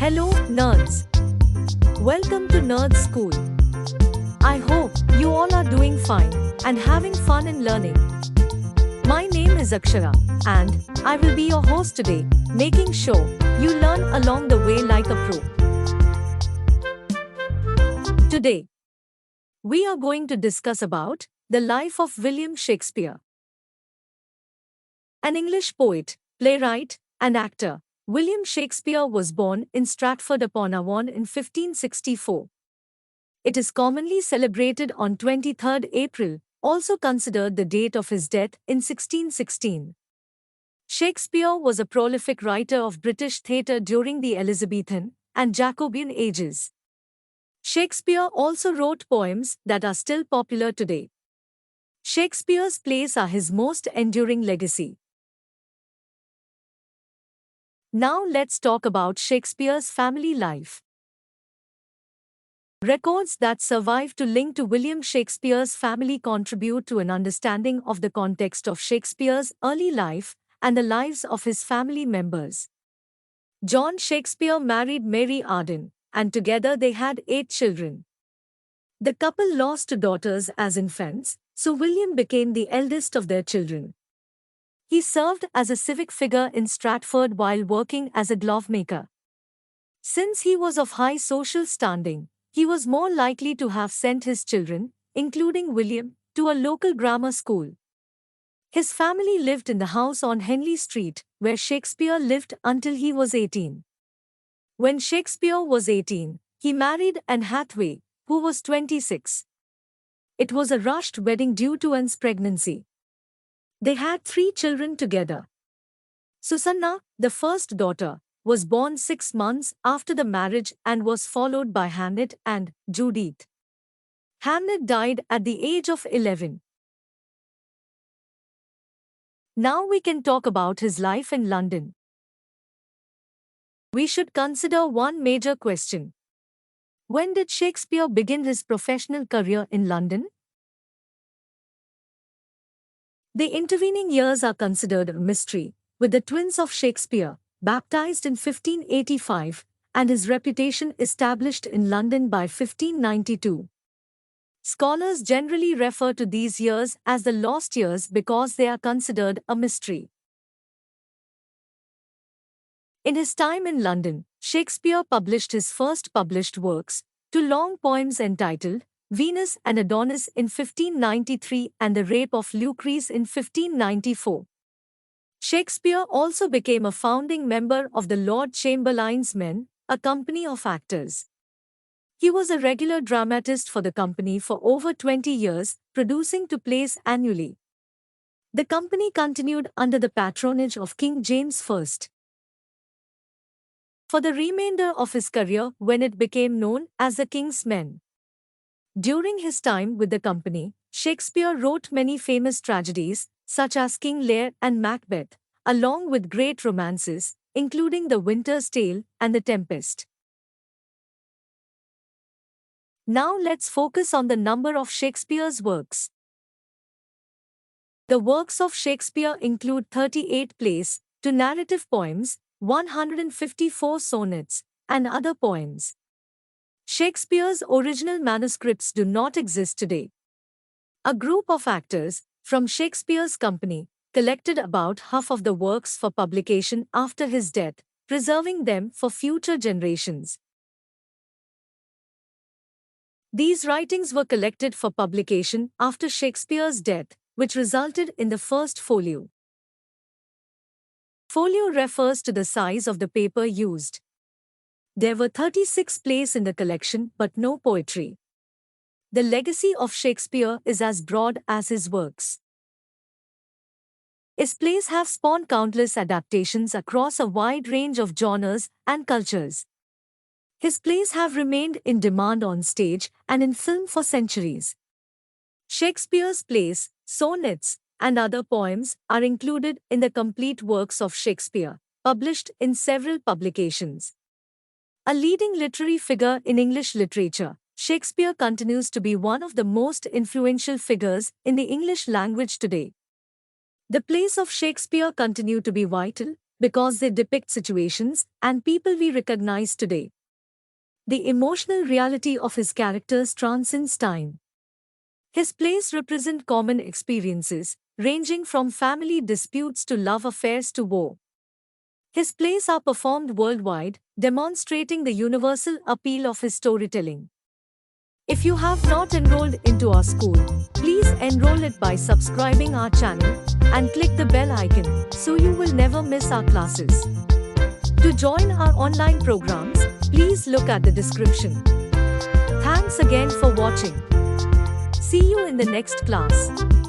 Hello, nerds. Welcome to Nerd School. I hope you all are doing fine and having fun in learning. My name is Akshara, and I will be your host today, making sure you learn along the way like a pro. Today, we are going to discuss about the life of William Shakespeare. An English poet, playwright, and actor, William Shakespeare was born in Stratford-upon-Avon in 1564. It is commonly celebrated on 23rd April, also considered the date of his death in 1616. Shakespeare was a prolific writer of British theatre during the Elizabethan and Jacobean ages. Shakespeare also wrote poems that are still popular today. Shakespeare's plays are his most enduring legacy. Now let's talk about Shakespeare's family life. Records that survive to link to William Shakespeare's family contribute to an understanding of the context of Shakespeare's early life and the lives of his family members. John Shakespeare married Mary Arden, and together they had 8 children. The couple lost 2 daughters as infants, so William became the eldest of their children. He served as a civic figure in Stratford while working as a glove maker. Since he was of high social standing, he was more likely to have sent his children, including William, to a local grammar school. His family lived in the house on Henley Street, where Shakespeare lived until he was 18. When Shakespeare was 18, he married Anne Hathaway, who was 26. It was a rushed wedding due to Anne's pregnancy. They had 3 children together. Susanna, the first daughter, was born 6 months after the marriage and was followed by Hamnet and Judith. Hamnet died at the age of 11. Now we can talk about his life in London. We should consider one major question. When did Shakespeare begin his professional career in London? The intervening years are considered a mystery, with the twins of Shakespeare, baptized in 1585, and his reputation established in London by 1592. Scholars generally refer to these years as the lost years because they are considered a mystery. In his time in London, Shakespeare published his first published works, 2 long poems entitled Venus and Adonis in 1593 and The Rape of Lucrece in 1594. Shakespeare also became a founding member of the Lord Chamberlain's Men, a company of actors. He was a regular dramatist for the company for over 20 years, producing 2 plays annually. The company continued under the patronage of King James I. For the remainder of his career when it became known as the King's Men. During his time with the company, Shakespeare wrote many famous tragedies, such as King Lear and Macbeth, along with great romances, including The Winter's Tale and The Tempest. Now let's focus on the number of Shakespeare's works. The works of Shakespeare include 38 plays, 2 narrative poems, 154 sonnets, and other poems. Shakespeare's original manuscripts do not exist today. A group of actors from Shakespeare's company collected about half of the works for publication after his death, preserving them for future generations. These writings were collected for publication after Shakespeare's death, which resulted in the first folio. Folio refers to the size of the paper used. There were 36 plays in the collection but no poetry. The legacy of Shakespeare is as broad as his works. His plays have spawned countless adaptations across a wide range of genres and cultures. His plays have remained in demand on stage and in film for centuries. Shakespeare's plays, sonnets, and other poems are included in the complete works of Shakespeare, published in several publications. A leading literary figure in English literature, Shakespeare continues to be one of the most influential figures in the English language today. The plays of Shakespeare continue to be vital, because they depict situations and people we recognize today. The emotional reality of his characters transcends time. His plays represent common experiences, ranging from family disputes to love affairs to war. His plays are performed worldwide, demonstrating the universal appeal of his storytelling. If you have not enrolled into our school, please enroll it by subscribing our channel and click the bell icon so you will never miss our classes. To join our online programs, please look at the description. Thanks again for watching. See you in the next class.